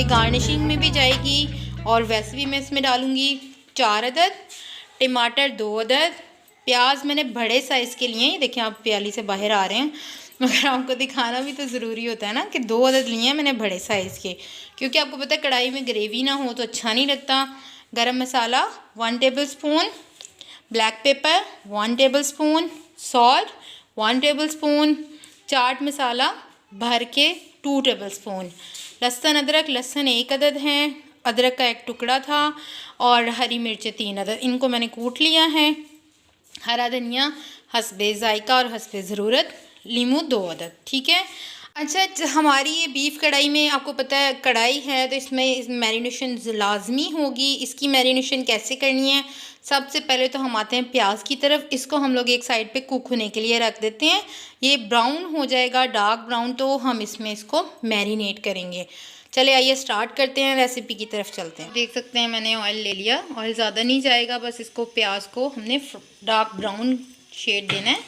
ये गार्निशिंग में भी जाएगी और वैसे भी मैं इसमें डालूँगी 4 अदद, टमाटर 2 अदद, प्याज मैंने बड़े साइज़ के लिए हैं। देखिए आप प्याली से बाहर आ रहे हैं, मगर आपको दिखाना भी तो ज़रूरी होता है ना कि 2 अदद लिए हैं मैंने बड़े साइज़ के, क्योंकि आपको पता है कढ़ाई में ग्रेवी ना हो तो अच्छा नहीं लगता। Garam masala 1 tablespoon, black pepper 1 tablespoon, salt 1 tablespoon, chaat masala भर के 2 टेबलस्पून, लहसुन अदरक, लहसुन 1 अदद है, अदरक का 1 टुकड़ा था, और हरी मिर्चें 3 अदद, इनको मैंने कूट लिया है। हरा धनिया हस्बे ज़ायका और हस्बे ज़रूरत, लीमू 2 अदद। ठीक है। अच्छा, हमारी ये बीफ कढ़ाई में आपको पता है कढ़ाई है तो इसमें मैरिनेशन लाजमी होगी। इसकी मैरिनेशन कैसे करनी है, सबसे पहले तो हम आते हैं प्याज की तरफ। इसको हम लोग एक साइड पे कुक होने के लिए रख देते हैं। ये ब्राउन हो जाएगा, डार्क ब्राउन, तो हम इसमें इसको मैरिनेट करेंगे। चले आइए स्टार्ट करते हैं, रेसिपी की तरफ चलते हैं। देख सकते हैं मैंने ऑयल ले लिया, ऑयल ज़्यादा नहीं जाएगा, बस इसको प्याज को हमने डार्क ब्राउन शेड देना है।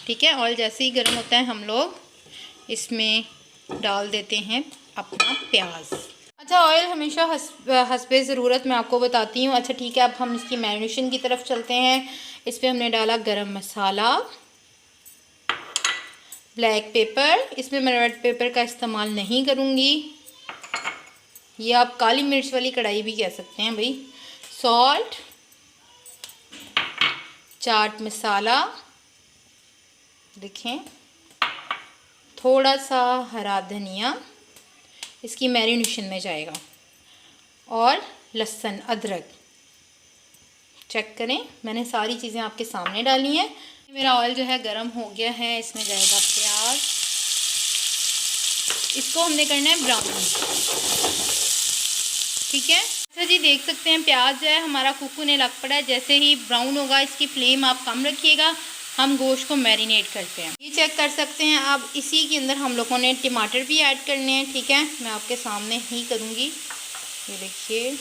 ठीक है। ऑयल जैसे ही गर्म होता है हम लोग इसमें डाल देते हैं अपना प्याज। अच्छा, ऑयल हमेशा हस्बे ज़रूरत मैं आपको बताती हूँ। अच्छा ठीक है, अब हम इसकी मैरिनेशन की तरफ चलते हैं। इस पर हमने डाला गरम मसाला, ब्लैक पेपर, इसमें मैं रेड पेपर का इस्तेमाल नहीं करूँगी, ये आप काली मिर्च वाली कढ़ाई भी कह सकते हैं भाई। सॉल्ट, चाट मसाला, देखें, थोड़ा सा हरा धनिया इसकी मैरिनेशन में जाएगा, और लहसुन अदरक। चेक करें, मैंने सारी चीज़ें आपके सामने डाली हैं। मेरा ऑयल जो है गरम हो गया है, इसमें जाएगा प्याज, इसको हमने करना है ब्राउन। ठीक है। अच्छा जी, देख सकते हैं प्याज जो है हमारा कुक होने लग पड़ा है। जैसे ही ब्राउन होगा, इसकी फ्लेम आप कम रखिएगा, हम गोश्त को मैरिनेट करते हैं। ये चेक कर सकते हैं। अब इसी के अंदर हम लोगों ने टमाटर भी ऐड करने हैं। ठीक है, मैं आपके सामने ही करूँगी, ये देखिए।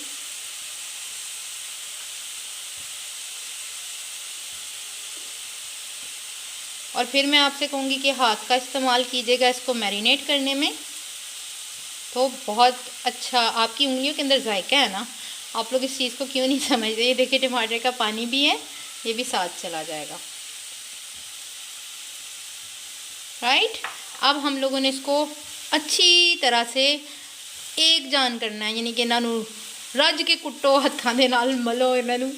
और फिर मैं आपसे कहूँगी कि हाथ का इस्तेमाल कीजिएगा इसको मैरिनेट करने में, तो बहुत अच्छा आपकी उंगलियों के अंदर जायका है ना। आप लोग इस चीज़ को क्यों नहीं समझते। ये देखिए टमाटर का पानी भी है, ये भी साथ चला जाएगा। राइट। अब हम लोगों ने इसको अच्छी तरह से एक जान करना है, यानी कि इन्हों रज के कुट्टो हत्थों के नाल मलो इन्हों,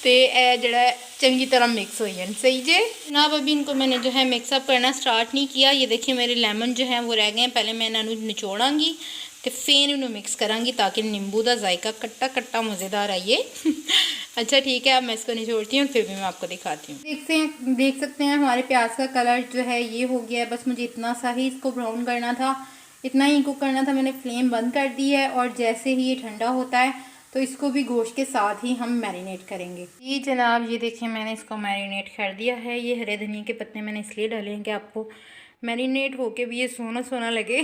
तो यह जड़ा चंगी तरह मिक्स हो जाए। सही जे जनाब। अभी इनको मैंने जो है मिक्सअप करना स्टार्ट नहीं किया। ये देखिए मेरे लेमन जो है वो रह गए हैं, पहले मैं इन्हों निचोड़ांगी तो फिर इन्हों मिक्स करांगी ताकि नींबू का जायका कट्टा कट्टा मज़ेदार आइए। अच्छा ठीक है, अब मैं इसको निचोड़ती हूँ, फिर भी मैं आपको दिखाती हूँ। देख सकते हैं हमारे प्याज का कलर जो है ये हो गया है। बस मुझे इतना सा ही इसको ब्राउन करना था, इतना ही कुक करना था। मैंने फ्लेम बंद कर दी है, और जैसे ही ये ठंडा होता है तो इसको भी गोश्त के साथ ही हम मैरिनेट करेंगे। जी जनाब, ये देखिए मैंने इसको मैरिनेट कर दिया है। ये हरे धनिया के पत्ते मैंने इसलिए डाले हैं कि आपको मैरिनेट होके भी ये सोना सोना लगे।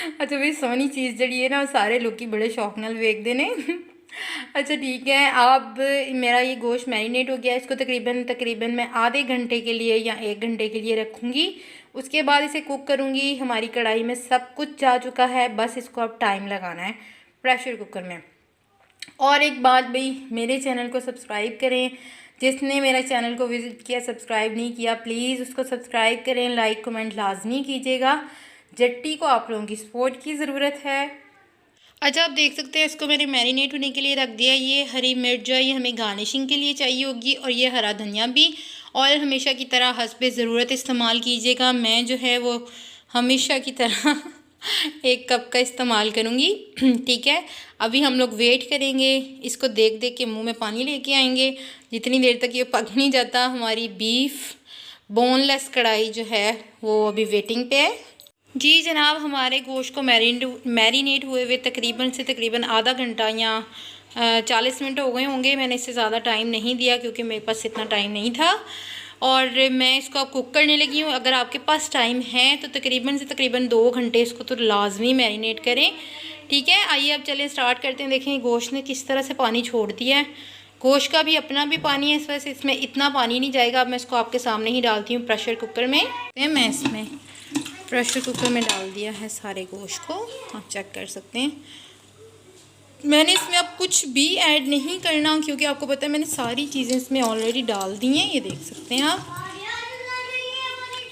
अच्छा भाई, सोनी चीज़ जड़ी है ना सारे लोग बड़े शौक नाल वेखते ने। अच्छा ठीक है, अब मेरा ये गोश्त मैरिनेट हो गया। इसको तकरीबन मैं आधे घंटे के लिए या 1 घंटे के लिए रखूँगी। उसके बाद इसे कुक करूँगी। हमारी कढ़ाई में सब कुछ जा चुका है, बस इसको अब टाइम लगाना है प्रेशर कुकर में। और एक बात भाई, मेरे चैनल को सब्सक्राइब करें। जिसने मेरे चैनल को विज़िट किया, सब्सक्राइब नहीं किया, प्लीज़ उसको सब्सक्राइब करें, लाइक कमेंट लाजमी कीजिएगा। जट्टी को आप लोगों की सपोर्ट की ज़रूरत है। अच्छा, आप देख सकते हैं इसको मैंने मैरिनेट होने के लिए रख दिया। ये हरी मिर्च जो है ये हमें गार्निशिंग के लिए चाहिए होगी, और ये हरा धनिया भी। ऑयल हमेशा की तरह हस्बे ज़रूरत इस्तेमाल कीजिएगा। मैं जो है वो हमेशा की तरह 1 कप का इस्तेमाल करूँगी। ठीक है। अभी हम लोग वेट करेंगे, इसको देख देख के मुंह में पानी लेके आएंगे जितनी देर तक ये पक नहीं जाता। हमारी बीफ बोनलेस कढ़ाई जो है वो अभी वेटिंग पे है। जी जनाब, हमारे गोश्त को मैरिनेट हुए हुए तकरीबन आधा घंटा या 40 मिनट हो गए होंगे। मैंने इससे ज़्यादा टाइम नहीं दिया क्योंकि मेरे पास इतना टाइम नहीं था, और मैं इसको अब कुक करने लगी हूँ। अगर आपके पास टाइम है तो तकरीबन 2 घंटे इसको तो लाजमी मैरिनेट करें। ठीक है। आइए अब चलें स्टार्ट करते हैं। देखें गोश्त ने किस तरह से पानी छोड़ दिया है। गोश्त का भी अपना भी पानी है, इस वजह से इसमें इतना पानी नहीं जाएगा। अब मैं इसको आपके सामने ही डालती हूँ प्रेशर कुकर में। मैं इसमें प्रेशर कुकर में डाल दिया है सारे गोश्त को, आप चेक कर सकते हैं। मैंने इसमें अब कुछ भी ऐड नहीं करना, क्योंकि आपको पता है मैंने सारी चीज़ें इसमें ऑलरेडी डाल दी हैं। ये देख सकते हैं आप,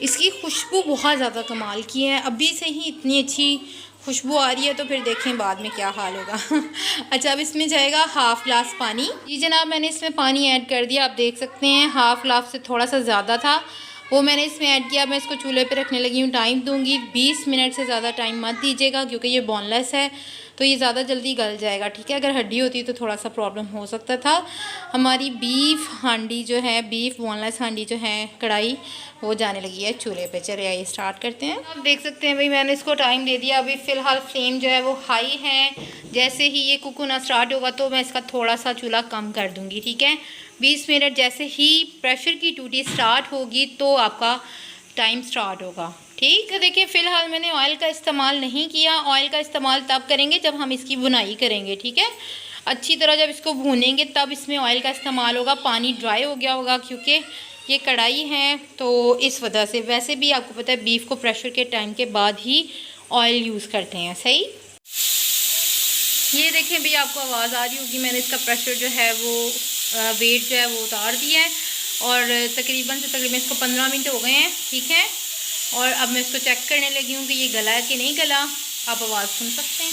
इसकी खुशबू बहुत ज़्यादा कमाल की है। अभी से ही इतनी अच्छी खुशबू आ रही है, तो फिर देखें बाद में क्या हाल होगा। अच्छा, अब इसमें जाएगा हाफ़ ग्लास पानी। जी जनाब, मैंने इसमें पानी ऐड कर दिया। आप देख सकते हैं हाफ़ ग्लास से थोड़ा सा ज़्यादा था, वो मैंने इसमें ऐड किया। मैं इसको चूल्हे पे रखने लगी हूँ। टाइम दूंगी 20 मिनट से ज़्यादा टाइम मत दीजिएगा, क्योंकि ये बोनलेस है तो ये ज़्यादा जल्दी गल जाएगा, ठीक है। अगर हड्डी होती तो थोड़ा सा प्रॉब्लम हो सकता था। हमारी बीफ हांडी जो है, बीफ बोनलेस हांडी जो है, कढ़ाई, वो जाने लगी है चूल्हे पे। चलिए आइए स्टार्ट करते हैं। आप देख सकते हैं भाई, मैंने इसको टाइम दे दिया। अभी फ़िलहाल फ्लेम जो है वो हाई है। जैसे ही ये कुक होना स्टार्ट होगा तो मैं इसका थोड़ा सा चूल्हा कम कर दूँगी, ठीक है। 20 मिनट जैसे ही प्रेशर की टूटी स्टार्ट होगी तो आपका टाइम स्टार्ट होगा, ठीक है। देखिए फ़िलहाल मैंने ऑयल का इस्तेमाल नहीं किया। ऑयल का इस्तेमाल तब करेंगे जब हम इसकी भुनाई करेंगे, ठीक है। अच्छी तरह जब इसको भूनेंगे तब इसमें ऑयल का इस्तेमाल होगा। पानी ड्राई हो गया होगा क्योंकि ये कढ़ाई है, तो इस वजह से। वैसे भी आपको पता है बीफ को प्रेशर के टाइम के बाद ही ऑयल यूज़ करते हैं, सही। ये देखें भी, आपको आवाज़ आ रही होगी, मैंने इसका प्रेशर जो है वो वेट जो है वो उतार दिया है, और तकरीबन इसको 15 मिनट हो गए हैं, ठीक है। और अब मैं इसको चेक करने लगी हूँ कि ये गला है कि नहीं गला। आप आवाज़ सुन सकते हैं,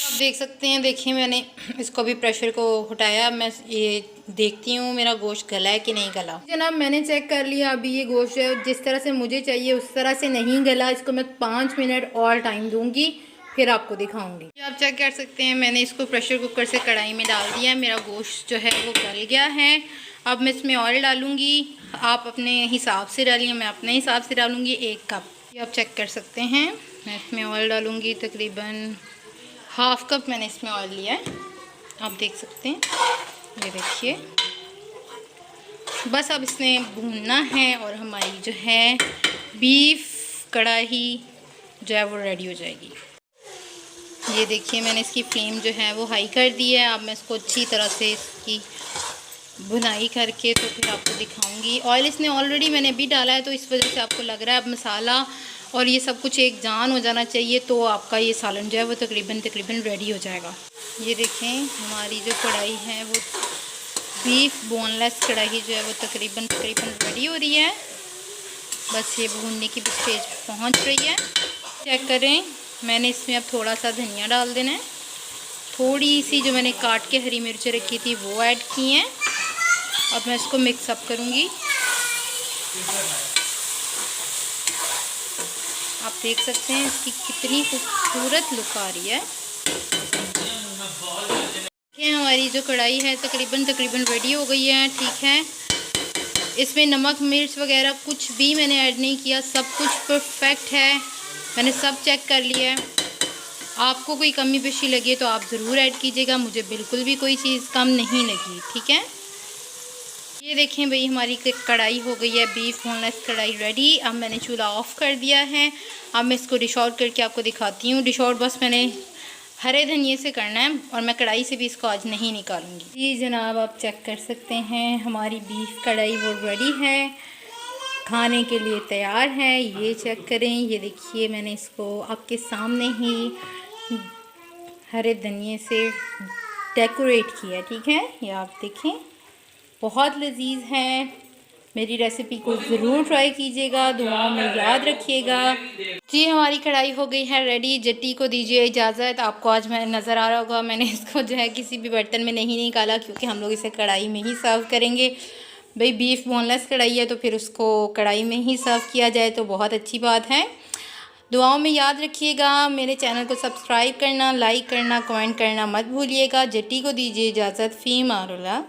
आप देख सकते हैं। देखिए मैंने इसको भी प्रेशर को हटाया। मैं ये देखती हूँ मेरा गोश्त गला है कि नहीं गला। जनाब मैंने चेक कर लिया। अभी ये गोश्त है जिस तरह से मुझे चाहिए उस तरह से नहीं गला। इसको मैं 5 मिनट और टाइम दूँगी, फिर आपको दिखाऊंगी। आप चेक कर सकते हैं, मैंने इसको प्रेशर कुकर से कढ़ाई में डाल दिया है। मेरा गोश्त जो है वो गल गया है। अब मैं इसमें ऑयल डालूंगी। आप अपने हिसाब से डालिए, मैं अपने हिसाब से डालूंगी 1 कप। ये आप चेक कर सकते हैं। मैं इसमें ऑयल डालूंगी, तकरीबन ½ कप मैंने इसमें ऑयल लिया है, आप देख सकते हैं। ये देखिए, बस अब इसमें भूनना है और हमारी जो है बीफ कढ़ाई जो है वो रेडी हो जाएगी। ये देखिए मैंने इसकी फ्लेम जो है वो हाई कर दी है। अब मैं इसको अच्छी तरह से इसकी भुनाई करके तो फिर आपको दिखाऊंगी। ऑयल इसने ऑलरेडी मैंने भी डाला है, तो इस वजह से आपको लग रहा है अब मसाला और ये सब कुछ एक जान हो जाना चाहिए, तो आपका ये सालन जो है वो तकरीबन रेडी हो जाएगा। ये देखें हमारी जो कढ़ाई है वो बीफ बोनलेस कढ़ाई जो है वो तकरीबन रेडी हो रही है। बस ये भूनने की स्टेज पहुँच रही है। चेक करें, मैंने इसमें अब थोड़ा सा धनिया डाल देना है। थोड़ी सी जो मैंने काट के हरी मिर्च रखी थी वो ऐड की हैं। अब मैं इसको मिक्स अप करूँगी। आप देख सकते हैं इसकी कितनी खूबसूरत लुक आ रही है। देखिए हमारी जो कढ़ाई है तकरीबन रेडी हो गई है, ठीक है। इसमें नमक मिर्च वगैरह कुछ भी मैंने ऐड नहीं किया, सब कुछ परफेक्ट है। मैंने सब चेक कर लिया है। आपको कोई कमी पेशी लगे तो आप ज़रूर ऐड कीजिएगा, मुझे बिल्कुल भी कोई चीज़ कम नहीं लगी, ठीक है। ये देखें भाई हमारी कढ़ाई हो गई है बीफ बोनलेस कढ़ाई रेडी। अब मैंने चूल्हा ऑफ़ कर दिया है। अब मैं इसको डिश आउट करके आपको दिखाती हूँ। डिश आउट बस मैंने हरे धनिए से करना है और मैं कढ़ाई से भी इसको आज नहीं निकालूंगी। जी जनाब, आप चेक कर सकते हैं हमारी बीफ कढ़ाई वो रेडी है, खाने के लिए तैयार है। ये चेक करें, ये देखिए मैंने इसको आपके सामने ही हरे धनिए से डेकोरेट किया, ठीक है। ये आप देखें बहुत लजीज है। मेरी रेसिपी को ज़रूर ट्राई कीजिएगा, दुआओं में याद रखिएगा। जी हमारी कढ़ाई हो गई है रेडी। जट्टी को दीजिए इजाज़त। आपको आज मैं नज़र आ रहा होगा मैंने इसको जो है किसी भी बर्तन में नहीं निकाला, क्योंकि हम लोग इसे कढ़ाई में ही सर्व करेंगे। भाई बीफ बोनलेस कढ़ाई है तो फिर उसको कढ़ाई में ही सर्व किया जाए तो बहुत अच्छी बात है। दुआओं में याद रखिएगा। मेरे चैनल को सब्सक्राइब करना, लाइक करना, कमेंट करना मत भूलिएगा। जट्टी को दीजिए इजाज़त। फ़ी मारुल्लाह।